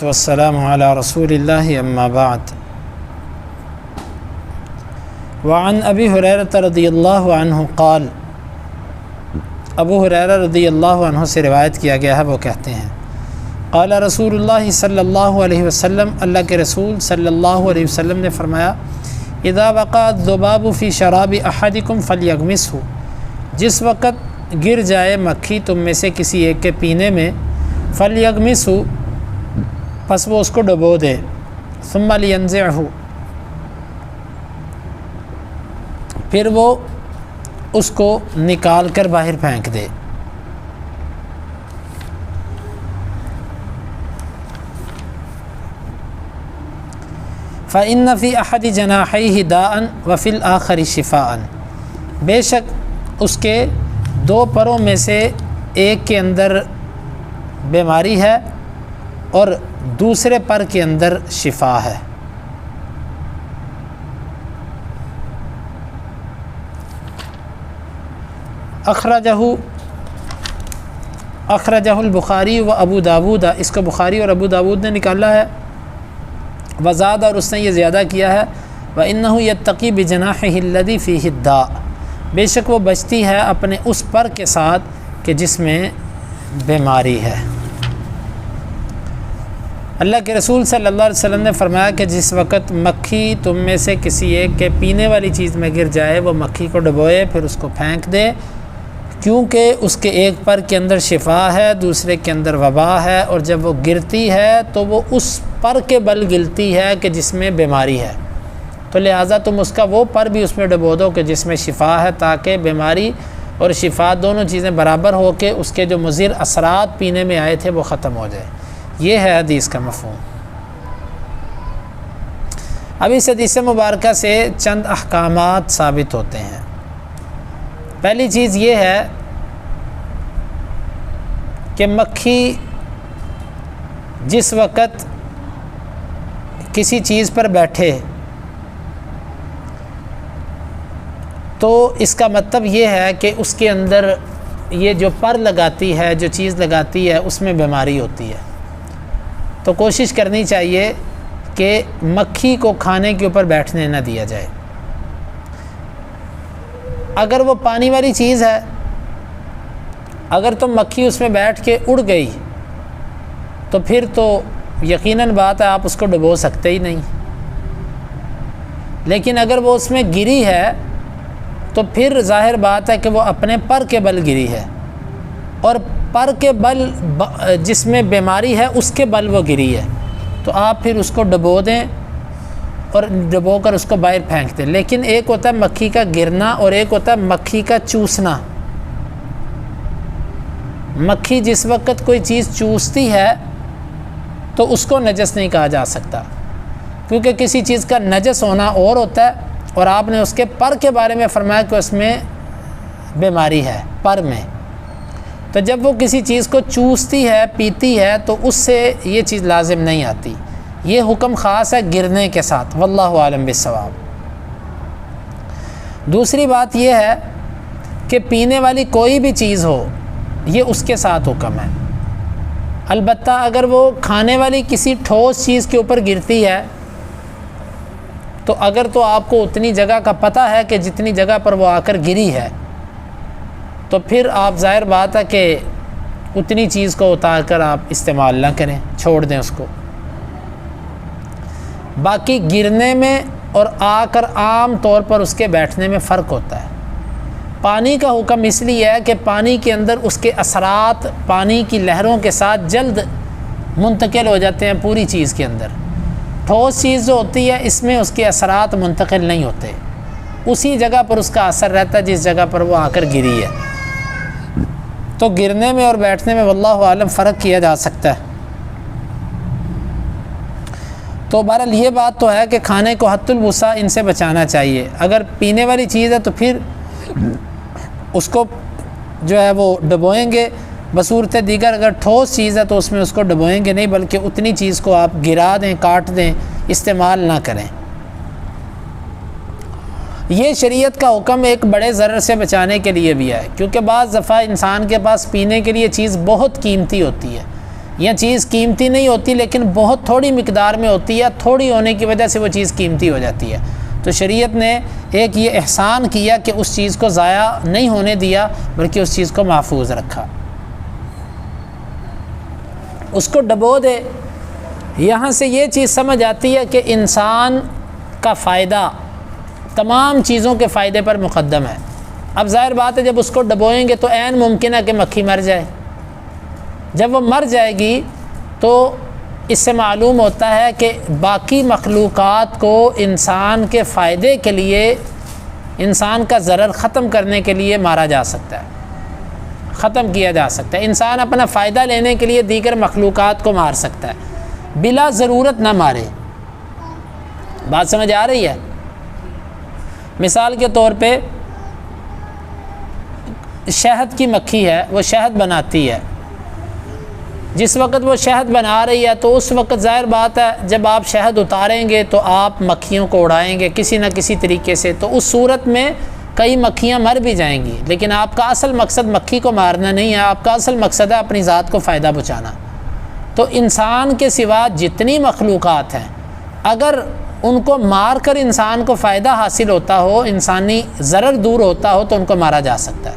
والصلاة والسلام علی رسول اللہ اما بعد وعن ابی ہریرہ رضی اللہ عنہ قال، ابو ہریرہ رضی اللہ عنہ سے روایت کیا گیا ہے، وہ کہتے ہیں قال رسول اللہ صلی اللہ علیہ وسلم، اللہ کے رسول صلی اللہ علیہ وسلم نے فرمایا، اذا وقع الذباب فی شراب احدکم فلیغمسہ، جس وقت گر جائے مکھی تم میں سے کسی ایک کے پینے میں، فلیغمسہ، پس وہ اس کو ڈبو دے، ثم لینزعہ، پھر وہ اس کو نکال کر باہر پھینک دے۔ فَإِنَّ فِي أَحَدِ جَنَاحَيْهِ دَاءً وَفِي الْآخَرِ شِفَاءً، بے شک اس کے دو پروں میں سے ایک کے اندر بیماری ہے اور دوسرے پر کے اندر شفا ہے۔ اخرجہ البخاری و ابو داود، اس کو بخاری اور ابو داود نے نکالا ہے۔ وزاد، اور اس نے یہ زیادہ کیا ہے، وَإِنَّهُ يَتَّقِي بِجَنَاحِهِ الَّذِي فِيهِ الدَّاءُ، بے شک وہ بچتی ہے اپنے اس پر کے ساتھ کہ جس میں بیماری ہے۔ اللہ کے رسول صلی اللہ علیہ وسلم نے فرمایا کہ جس وقت مکھی تم میں سے کسی ایک کے پینے والی چیز میں گر جائے، وہ مکھی کو ڈبوئے، پھر اس کو پھینک دے، کیونکہ اس کے ایک پر کے اندر شفا ہے، دوسرے کے اندر وبا ہے، اور جب وہ گرتی ہے تو وہ اس پر کے بل گرتی ہے کہ جس میں بیماری ہے، تو لہٰذا تم اس کا وہ پر بھی اس میں ڈبو دو کہ جس میں شفا ہے، تاکہ بیماری اور شفا دونوں چیزیں برابر ہو کے اس کے جو مضر اثرات پینے میں آئے تھے وہ ختم ہو جائے۔ یہ ہے حدیث کا مفہوم۔ اب اس حدیث مبارکہ سے چند احکامات ثابت ہوتے ہیں۔ پہلی چیز یہ ہے کہ مکھی جس وقت کسی چیز پر بیٹھے تو اس کا مطلب یہ ہے کہ اس کے اندر یہ جو پر لگاتی ہے، جو چیز لگاتی ہے، اس میں بیماری ہوتی ہے، تو کوشش کرنی چاہیے کہ مکھی کو کھانے کے اوپر بیٹھنے نہ دیا جائے۔ اگر وہ پانی والی چیز ہے، اگر تو مکھی اس میں بیٹھ کے اڑ گئی تو پھر تو یقیناً بات ہے آپ اس کو ڈبو سکتے ہی نہیں، لیکن اگر وہ اس میں گری ہے تو پھر ظاہر بات ہے کہ وہ اپنے پر کے بل گری ہے، اور پر کے بل جس میں بیماری ہے اس کے بل وہ گری ہے، تو آپ پھر اس کو ڈبو دیں اور ڈبو کر اس کو باہر پھینک دیں۔ لیکن ایک ہوتا ہے مکھی کا گرنا اور ایک ہوتا ہے مکھی کا چوسنا۔ مکھی جس وقت کوئی چیز چوستی ہے تو اس کو نجس نہیں کہا جا سکتا، کیونکہ کسی چیز کا نجس ہونا اور ہوتا ہے، اور آپ نے اس کے پر کے بارے میں فرمایا کہ اس میں بیماری ہے پر میں، تو جب وہ کسی چیز کو چوستی ہے، پیتی ہے، تو اس سے یہ چیز لازم نہیں آتی۔ یہ حکم خاص ہے گرنے کے ساتھ، واللہ عالم بالصواب۔ دوسری بات یہ ہے کہ پینے والی کوئی بھی چیز ہو، یہ اس کے ساتھ حکم ہے۔ البتہ اگر وہ کھانے والی کسی ٹھوس چیز کے اوپر گرتی ہے تو اگر تو آپ کو اتنی جگہ کا پتہ ہے کہ جتنی جگہ پر وہ آ کر گری ہے، تو پھر آپ ظاہر بات ہے کہ اتنی چیز کو اتار کر آپ استعمال نہ کریں، چھوڑ دیں اس کو۔ باقی گرنے میں اور آ کر عام طور پر اس کے بیٹھنے میں فرق ہوتا ہے۔ پانی کا حکم اس لیے ہے کہ پانی کے اندر اس کے اثرات پانی کی لہروں کے ساتھ جلد منتقل ہو جاتے ہیں پوری چیز کے اندر۔ ٹھوس چیز جو ہوتی ہے اس میں اس کے اثرات منتقل نہیں ہوتے، اسی جگہ پر اس کا اثر رہتا ہے جس جگہ پر وہ آ کر گری ہے۔ تو گرنے میں اور بیٹھنے میں واللہ عالم فرق کیا جا سکتا ہے۔ تو بہرحال یہ بات تو ہے کہ کھانے کو حت الوسع ان سے بچانا چاہیے۔ اگر پینے والی چیز ہے تو پھر اس کو جو ہے وہ ڈبوئیں گے بصورت دیگر، اگر ٹھوس چیز ہے تو اس میں اس کو ڈبوئیں گے نہیں، بلکہ اتنی چیز کو آپ گرا دیں، کاٹ دیں، استعمال نہ کریں۔ یہ شریعت کا حکم ایک بڑے ضرر سے بچانے کے لیے بھی ہے، کیونکہ بعض دفعہ انسان کے پاس پینے کے لیے چیز بہت قیمتی ہوتی ہے، یا چیز قیمتی نہیں ہوتی لیکن بہت تھوڑی مقدار میں ہوتی ہے، تھوڑی ہونے کی وجہ سے وہ چیز قیمتی ہو جاتی ہے، تو شریعت نے ایک یہ احسان کیا کہ اس چیز کو ضائع نہیں ہونے دیا بلکہ اس چیز کو محفوظ رکھا، اس کو ڈبو دے۔ یہاں سے یہ چیز سمجھ آتی ہے کہ انسان کا فائدہ تمام چیزوں کے فائدے پر مقدم ہے۔ اب ظاہر بات ہے جب اس کو ڈبوئیں گے تو عین ممکن ہے کہ مکھی مر جائے، جب وہ مر جائے گی تو اس سے معلوم ہوتا ہے کہ باقی مخلوقات کو انسان کے فائدے کے لیے، انسان کا ضرر ختم کرنے کے لیے مارا جا سکتا ہے، ختم کیا جا سکتا ہے۔ انسان اپنا فائدہ لینے کے لیے دیگر مخلوقات کو مار سکتا ہے، بلا ضرورت نہ مارے۔ بات سمجھ آ رہی ہے؟ مثال کے طور پہ شہد کی مکھی ہے، وہ شہد بناتی ہے، جس وقت وہ شہد بنا رہی ہے تو اس وقت ظاہر بات ہے جب آپ شہد اتاریں گے تو آپ مکھیوں کو اڑائیں گے کسی نہ کسی طریقے سے، تو اس صورت میں کئی مکھیاں مر بھی جائیں گی، لیکن آپ کا اصل مقصد مکھی کو مارنا نہیں ہے، آپ کا اصل مقصد ہے اپنی ذات کو فائدہ پہنچانا۔ تو انسان کے سوا جتنی مخلوقات ہیں اگر ان کو مار کر انسان کو فائدہ حاصل ہوتا ہو، انسانی ضرر دور ہوتا ہو، تو ان کو مارا جا سکتا ہے۔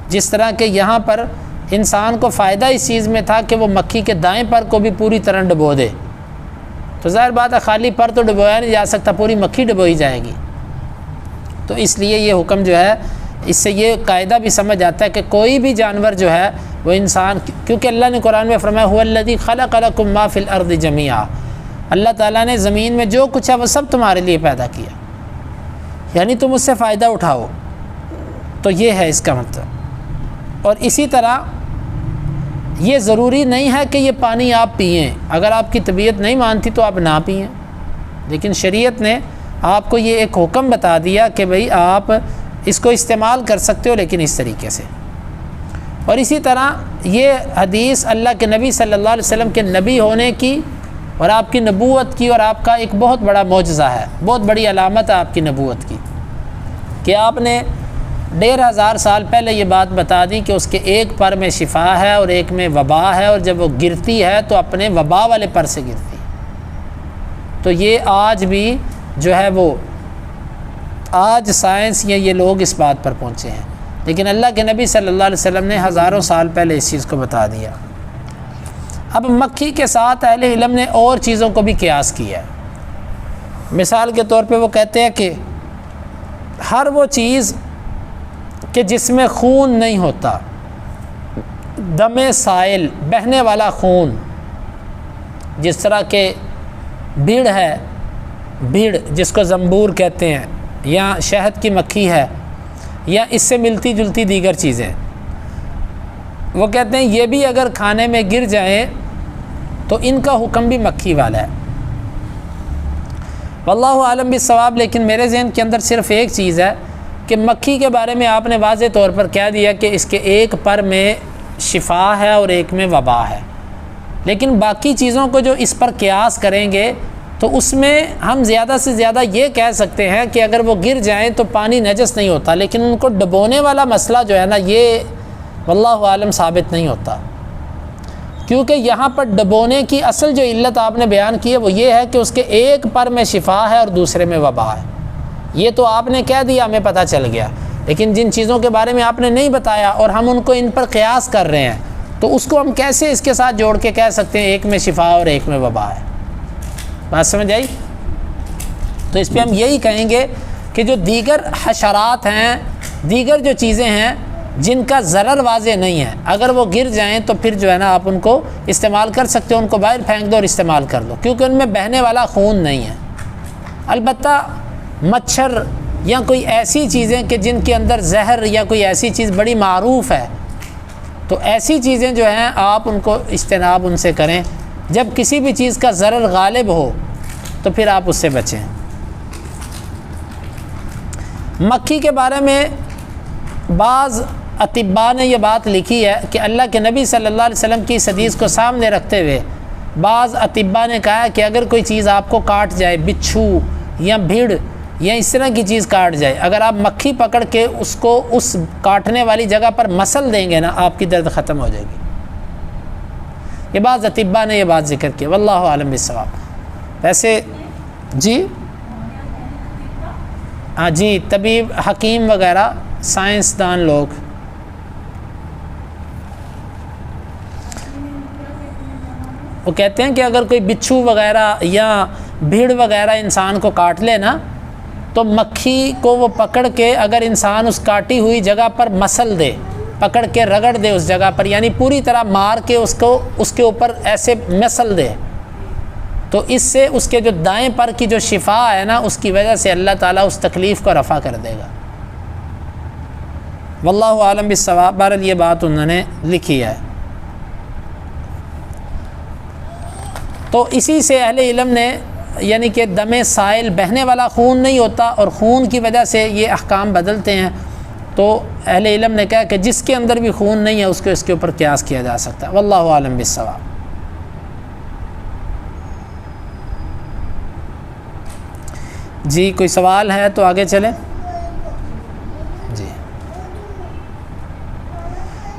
جس طرح کہ یہاں پر انسان کو فائدہ اس چیز میں تھا کہ وہ مکھی کے دائیں پر کو بھی پوری طرح ڈبو دے، تو ظاہر بات ہے خالی پر تو ڈبویا نہیں جا سکتا، پوری مکھی ڈبوئی جائے گی۔ تو اس لیے یہ حکم جو ہے، اس سے یہ قاعدہ بھی سمجھ آتا ہے کہ کوئی بھی جانور جو ہے وہ انسان، کیونکہ اللہ نے قرآن میں فرمایا هو الذی خلق لکم ما فی الارض جمیعا، اللہ تعالیٰ نے زمین میں جو کچھ ہے وہ سب تمہارے لیے پیدا کیا، یعنی تم اس سے فائدہ اٹھاؤ، تو یہ ہے اس کا مطلب۔ اور اسی طرح یہ ضروری نہیں ہے کہ یہ پانی آپ پئیں، اگر آپ کی طبیعت نہیں مانتی تو آپ نہ پئیں، لیکن شریعت نے آپ کو یہ ایک حکم بتا دیا کہ بھئی آپ اس کو استعمال کر سکتے ہو لیکن اس طریقے سے۔ اور اسی طرح یہ حدیث اللہ کے نبی صلی اللہ علیہ وسلم کے نبی ہونے کی اور آپ کی نبوت کی اور آپ کا ایک بہت بڑا معجزہ ہے، بہت بڑی علامت ہے آپ کی نبوت کی، کہ آپ نے 1500 سال پہلے یہ بات بتا دی کہ اس کے ایک پر میں شفا ہے اور ایک میں وبا ہے، اور جب وہ گرتی ہے تو اپنے وبا والے پر سے گرتی ہے۔ تو یہ آج بھی جو ہے وہ آج سائنس یا یہ لوگ اس بات پر پہنچے ہیں، لیکن اللہ کے نبی صلی اللہ علیہ وسلم نے ہزاروں سال پہلے اس چیز کو بتا دیا۔ اب مکھی کے ساتھ اہل علم نے اور چیزوں کو بھی قیاس کیا ہے۔ مثال کے طور پہ وہ کہتے ہیں کہ ہر وہ چیز کہ جس میں خون نہیں ہوتا، دم سائل، بہنے والا خون، جس طرح کہ بھیڑ ہے، بھیڑ جس کو زنبور کہتے ہیں، یا شہد کی مکھی ہے، یا اس سے ملتی جلتی دیگر چیزیں، وہ کہتے ہیں یہ بھی اگر کھانے میں گر جائیں تو ان کا حکم بھی مکھی والا ہے۔ واللہ عالم بالصواب، لیکن میرے ذہن کے اندر صرف ایک چیز ہے کہ مکھی کے بارے میں آپ نے واضح طور پر کہہ دیا کہ اس کے ایک پر میں شفا ہے اور ایک میں وبا ہے، لیکن باقی چیزوں کو جو اس پر قیاس کریں گے تو اس میں ہم زیادہ سے زیادہ یہ کہہ سکتے ہیں کہ اگر وہ گر جائیں تو پانی نجس نہیں ہوتا، لیکن ان کو ڈبونے والا مسئلہ جو ہے نا، یہ واللہ عالم ثابت نہیں ہوتا، کیونکہ یہاں پر ڈبونے کی اصل جو علت آپ نے بیان کی ہے وہ یہ ہے کہ اس کے ایک پر میں شفا ہے اور دوسرے میں وبا ہے۔ یہ تو آپ نے کہہ دیا، ہمیں پتہ چل گیا، لیکن جن چیزوں کے بارے میں آپ نے نہیں بتایا اور ہم ان کو ان پر قیاس کر رہے ہیں، تو اس کو ہم کیسے اس کے ساتھ جوڑ کے کہہ سکتے ہیں ایک میں شفا اور ایک میں وبا ہے؟ بات سمجھ آئی؟ تو اس پہ ہم یہی کہیں گے کہ جو دیگر حشرات ہیں، دیگر جو چیزیں ہیں جن کا ضرر واضح نہیں ہے، اگر وہ گر جائیں تو پھر جو ہے نا آپ ان کو استعمال کر سکتے ہو، ان کو باہر پھینک دو اور استعمال کر لو، کیونکہ ان میں بہنے والا خون نہیں ہے۔ البتہ مچھر یا کوئی ایسی چیزیں کہ جن کے اندر زہر یا کوئی ایسی چیز بڑی معروف ہے، تو ایسی چیزیں جو ہیں آپ ان کو اجتناب ان سے کریں۔ جب کسی بھی چیز کا ضرر غالب ہو تو پھر آپ اس سے بچیں۔ مکھی کے بارے میں بعض اطباء نے یہ بات لکھی ہے کہ اللہ کے نبی صلی اللہ علیہ وسلم کی اس حدیث کو سامنے رکھتے ہوئے بعض اطباء نے کہا کہ اگر کوئی چیز آپ کو کاٹ جائے، بچھو یا بھیڑ یا اس طرح کی چیز کاٹ جائے، اگر آپ مکھی پکڑ کے اس کو اس کاٹنے والی جگہ پر مسل دیں گے نا، آپ کی درد ختم ہو جائے گی۔ یہ بعض اطباء نے یہ بات ذکر کی، واللہ عالم بالصواب۔ ویسے جی ہاں جی، طبیب، حکیم وغیرہ، سائنسدان لوگ، وہ کہتے ہیں کہ اگر کوئی بچھو وغیرہ یا بھیڑ وغیرہ انسان کو کاٹ لے نا، تو مکھی کو وہ پکڑ کے اگر انسان اس کاٹی ہوئی جگہ پر مسل دے، پکڑ کے رگڑ دے اس جگہ پر، یعنی پوری طرح مار کے اس کے اوپر ایسے مسل دے، تو اس سے اس کے جو دائیں پر کی جو شفا ہے نا، اس کی وجہ سے اللہ تعالیٰ اس تکلیف کو رفع کر دے گا۔ واللہ عالم بالصواب۔ بہرحال یہ بات انہوں نے لکھی ہے۔ تو اسی سے اہل علم نے، یعنی کہ دم سائل بہنے والا خون نہیں ہوتا، اور خون کی وجہ سے یہ احکام بدلتے ہیں، تو اہل علم نے کہا کہ جس کے اندر بھی خون نہیں ہے اس کو اس کے اوپر قیاس کیا جا سکتا ہے۔ واللہ عالم بالصواب۔ جی کوئی سوال ہے تو آگے چلیں۔ جی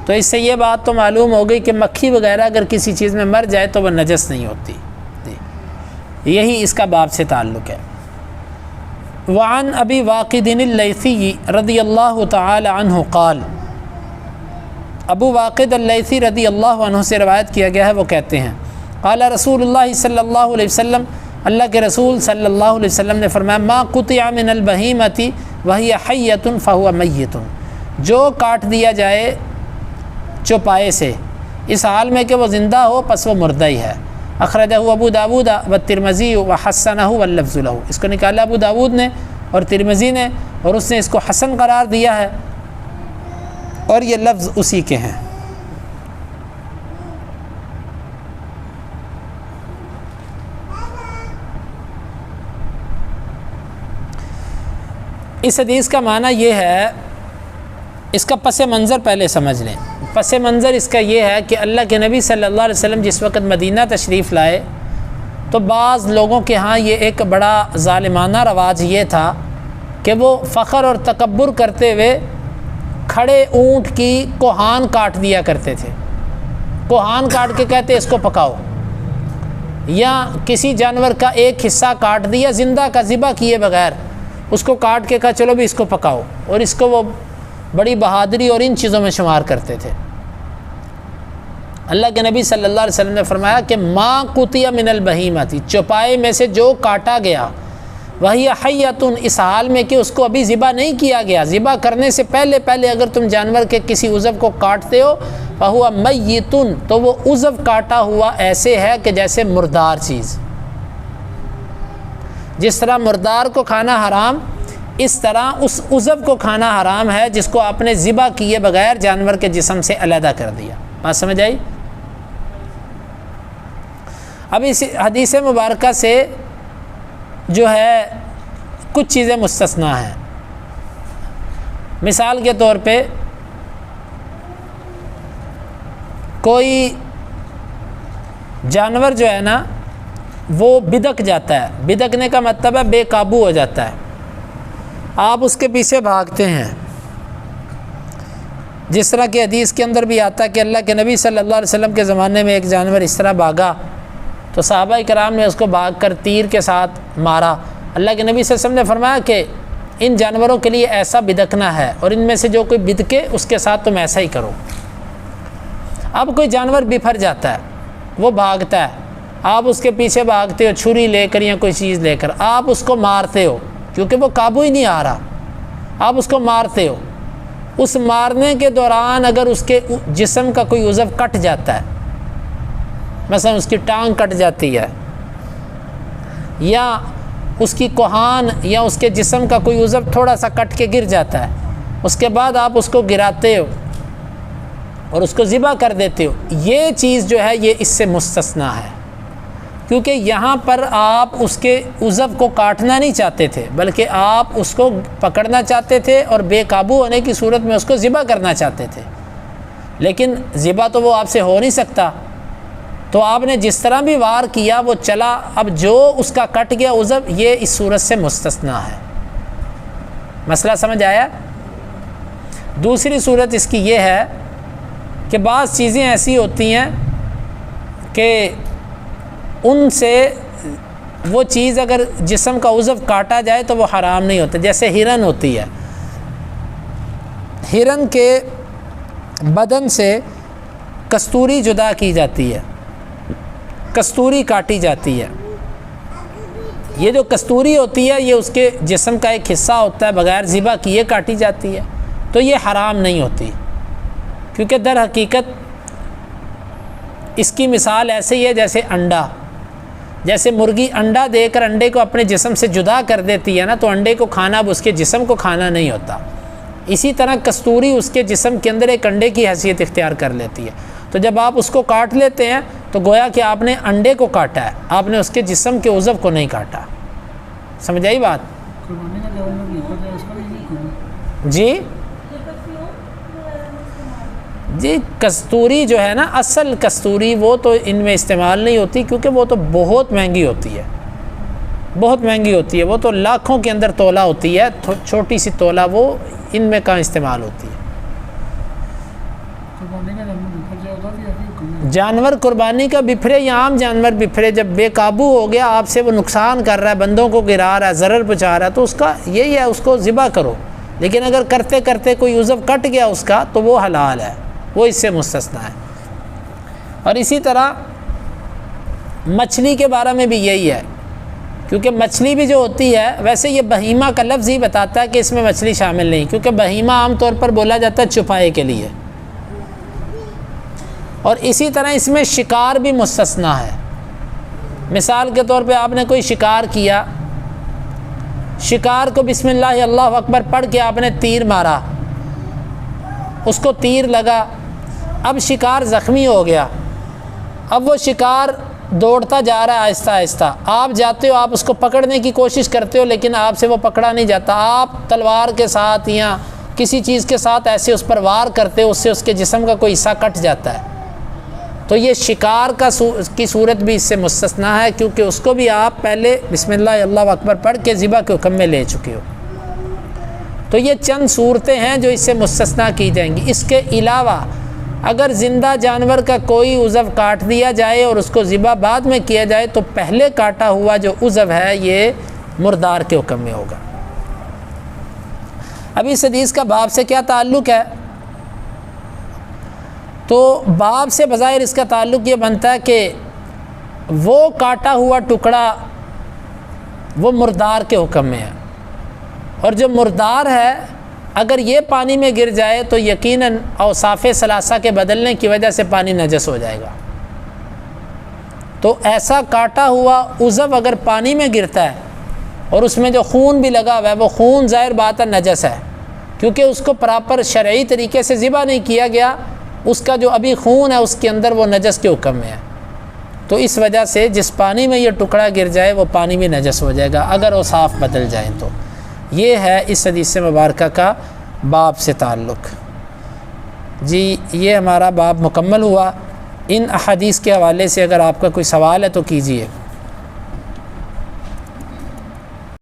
تو اس سے یہ بات تو معلوم ہو گئی کہ مکھی وغیرہ اگر کسی چیز میں مر جائے تو وہ نجس نہیں ہوتی۔ جی یہی اس کا باب سے تعلق ہے۔ وعن ابی واقد اللیثی رضی اللہ تعالی عنہ قال، ابو واقد اللیثی رضی اللہ عنہ سے روایت کیا گیا ہے، وہ کہتے ہیں قال رسول اللہ صلی اللہ علیہ وسلم، اللہ کے رسول صلی اللہ علیہ وسلم نے فرمایا، ما قطع من البہیمۃ وہی حیۃ فہو میت، جو کاٹ دیا جائے چوپائے سے اس حال میں کہ وہ زندہ ہو پس وہ مردہ ہی ہے۔ اخرجہ ابو داود والترمذی وحسنہ واللفظ لہ، اس کو نکالا ابو داود نے اور ترمذی نے، اور اس نے اس کو حسن قرار دیا ہے، اور یہ لفظ اسی کے ہیں۔ اس حدیث کا معنی یہ ہے، اس کا پس منظر پہلے سمجھ لیں۔ پس منظر اس کا یہ ہے کہ اللہ کے نبی صلی اللہ علیہ وسلم جس وقت مدینہ تشریف لائے تو بعض لوگوں کے ہاں یہ ایک بڑا ظالمانہ رواج یہ تھا کہ وہ فخر اور تکبر کرتے ہوئے کھڑے اونٹ کی کوہان کاٹ دیا کرتے تھے۔ کوہان کاٹ کے کہتے اس کو پکاؤ، یا کسی جانور کا ایک حصہ کاٹ دیا زندہ کا، ذبح کیے بغیر اس کو کاٹ کے کہا چلو بھی اس کو پکاؤ، اور اس کو وہ بڑی بہادری اور ان چیزوں میں شمار کرتے تھے۔ اللہ کے نبی صلی اللہ علیہ وسلم نے فرمایا کہ ما قطع من البہیمۃ، چوپائے میں سے جو کاٹا گیا، وہی حیۃ، اس حال میں کہ اس کو ابھی ذبح نہیں کیا گیا، ذبح کرنے سے پہلے اگر تم جانور کے کسی عضو کو کاٹتے ہو فہو میت، تو وہ عضو کاٹا ہوا ایسے ہے کہ جیسے مردار چیز، جس طرح مردار کو کھانا حرام، اس طرح اس عضو کو کھانا حرام ہے جس کو آپ نے ذبح کیے بغیر جانور کے جسم سے علیحدہ کر دیا۔ بات سمجھ آئی؟ اب اس حدیث مبارکہ سے جو ہے کچھ چیزیں مستثنا ہیں۔ مثال کے طور پہ کوئی جانور جو ہے نا وہ بدک جاتا ہے، بدکنے کا مطلب ہے بے قابو ہو جاتا ہے، آپ اس کے پیچھے بھاگتے ہیں، جس طرح کہ حدیث کے اندر بھی آتا ہے کہ اللہ کے نبی صلی اللہ علیہ وسلم کے زمانے میں ایک جانور اس طرح بھاگا تو صحابہ کرام نے اس کو بھاگ کر تیر کے ساتھ مارا۔ اللہ کے نبی صلی اللہ علیہ وسلم نے فرمایا کہ ان جانوروں کے لیے ایسا بدکنا ہے، اور ان میں سے جو کوئی بدکے اس کے ساتھ تم ایسا ہی کرو۔ اب کوئی جانور بپھر جاتا ہے، وہ بھاگتا ہے، آپ اس کے پیچھے بھاگتے ہو چھری لے کر یا کوئی چیز لے کر، آپ اس کو مارتے ہو کیونکہ وہ قابو ہی نہیں آ رہا، آپ اس کو مارتے ہو۔ اس مارنے کے دوران اگر اس کے جسم کا کوئی عضو کٹ جاتا ہے، مثلا اس کی ٹانگ کٹ جاتی ہے، یا اس کی کوہان یا اس کے جسم کا کوئی عضو تھوڑا سا کٹ کے گر جاتا ہے، اس کے بعد آپ اس کو گراتے ہو اور اس کو ذبح کر دیتے ہو، یہ چیز جو ہے یہ اس سے مستثنا ہے، کیونکہ یہاں پر آپ اس کے عضو کو کاٹنا نہیں چاہتے تھے بلکہ آپ اس کو پکڑنا چاہتے تھے اور بے قابو ہونے کی صورت میں اس کو ذبح کرنا چاہتے تھے، لیکن ذبح تو وہ آپ سے ہو نہیں سکتا، تو آپ نے جس طرح بھی وار کیا وہ چلا، اب جو اس کا کٹ گیا عضو یہ اس صورت سے مستثنا ہے۔ مسئلہ سمجھ آیا؟ دوسری صورت اس کی یہ ہے کہ بعض چیزیں ایسی ہوتی ہیں کہ ان سے وہ چیز اگر جسم کا عضو کاٹا جائے تو وہ حرام نہیں ہوتا. جیسے ہرن ہوتی ہے، ہرن کے بدن سے کستوری جدا کی جاتی ہے، کستوری کاٹی جاتی ہے. یہ جو کستوری ہوتی ہے یہ اس کے جسم کا ایک حصہ ہوتا ہے، بغیر ذبح کیے کاٹی جاتی ہے، تو یہ حرام نہیں ہوتی. کیونکہ در حقیقت اس کی مثال ایسے ہی ہے جیسے انڈا. جیسے مرغی انڈا دے کر انڈے کو اپنے جسم سے جدا کر دیتی ہے نا، تو انڈے کو کھانا اب اس کے جسم کو کھانا نہیں ہوتا. اسی طرح کستوری اس کے جسم کے اندر ایک انڈے کی حیثیت اختیار کر لیتی ہے. تو جب آپ اس کو کاٹ لیتے ہیں تو گویا کہ آپ نے انڈے کو کاٹا ہے، آپ نے اس کے جسم کے عضو کو نہیں کاٹا. سمجھ آئی بات؟ جی کستوری جو ہے نا، اصل کستوری وہ تو ان میں استعمال نہیں ہوتی، کیونکہ وہ تو بہت مہنگی ہوتی ہے، بہت مہنگی ہوتی ہے. وہ تو لاکھوں کے اندر تولہ ہوتی ہے، چھوٹی سی تولہ وہ ان میں کہاں استعمال ہوتی ہے. جانور قربانی کا بپھرے یا عام جانور بپھرے، جب بے قابو ہو گیا، آپ سے وہ نقصان کر رہا ہے، بندوں کو گرا رہا ہے، ضرر پہنچا رہا ہے، تو اس کا یہی ہے، اس کو ذبح کرو. لیکن اگر کرتے کرتے کوئی عضو کٹ گیا اس کا تو وہ حلال ہے، وہ اس سے مستثنا ہے. اور اسی طرح مچھلی کے بارے میں بھی یہی ہے، کیونکہ مچھلی بھی جو ہوتی ہے، ویسے یہ بہیمہ کا لفظ ہی بتاتا ہے کہ اس میں مچھلی شامل نہیں، کیونکہ بہیمہ عام طور پر بولا جاتا ہے چھپائے کے لیے. اور اسی طرح اس میں شکار بھی مستثنا ہے. مثال کے طور پہ آپ نے کوئی شکار کیا، شکار کو بسم اللہ اللہ اکبر پڑھ کے آپ نے تیر مارا، اس کو تیر لگا، اب شکار زخمی ہو گیا. اب وہ شکار دوڑتا جا رہا ہے آہستہ آہستہ، آپ جاتے ہو، آپ اس کو پکڑنے کی کوشش کرتے ہو، لیکن آپ سے وہ پکڑا نہیں جاتا. آپ تلوار کے ساتھ یا کسی چیز کے ساتھ ایسے اس پر وار کرتے ہو، اس سے اس کے جسم کا کوئی حصہ کٹ جاتا ہے. تو یہ شکار کی صورت بھی اس سے مستثنا ہے، کیونکہ اس کو بھی آپ پہلے بسم اللہ اللہ اکبر پڑھ کے ذبح کے حکم میں لے چکے ہو. تو یہ چند صورتیں ہیں جو اس سے مستثنا کی جائیں گی. اس کے علاوہ اگر زندہ جانور کا کوئی عضو کاٹ دیا جائے اور اس کو ذبح بعد میں کیا جائے تو پہلے کاٹا ہوا جو عضو ہے یہ مردار کے حکم میں ہوگا. اب اس حدیث کا باب سے کیا تعلق ہے؟ تو باب سے بظاہر اس کا تعلق یہ بنتا ہے کہ وہ کاٹا ہوا ٹکڑا وہ مردار کے حکم میں ہے، اور جو مردار ہے اگر یہ پانی میں گر جائے تو یقیناً اوصاف ثلاثہ کے بدلنے کی وجہ سے پانی نجس ہو جائے گا. تو ایسا کاٹا ہوا عضو اگر پانی میں گرتا ہے اور اس میں جو خون بھی لگا ہوا ہے، وہ خون ظاہر بات ہے نجس ہے، کیونکہ اس کو پراپر شرعی طریقے سے ذبح نہیں کیا گیا. اس کا جو ابھی خون ہے اس کے اندر وہ نجس کے حکم میں ہے. تو اس وجہ سے جس پانی میں یہ ٹکڑا گر جائے وہ پانی بھی نجس ہو جائے گا اگر وہ صاف بدل جائیں. تو یہ ہے اس حدیث مبارکہ کا باب سے تعلق. جی یہ ہمارا باب مکمل ہوا. ان احادیث کے حوالے سے اگر آپ کا کوئی سوال ہے تو کیجیے.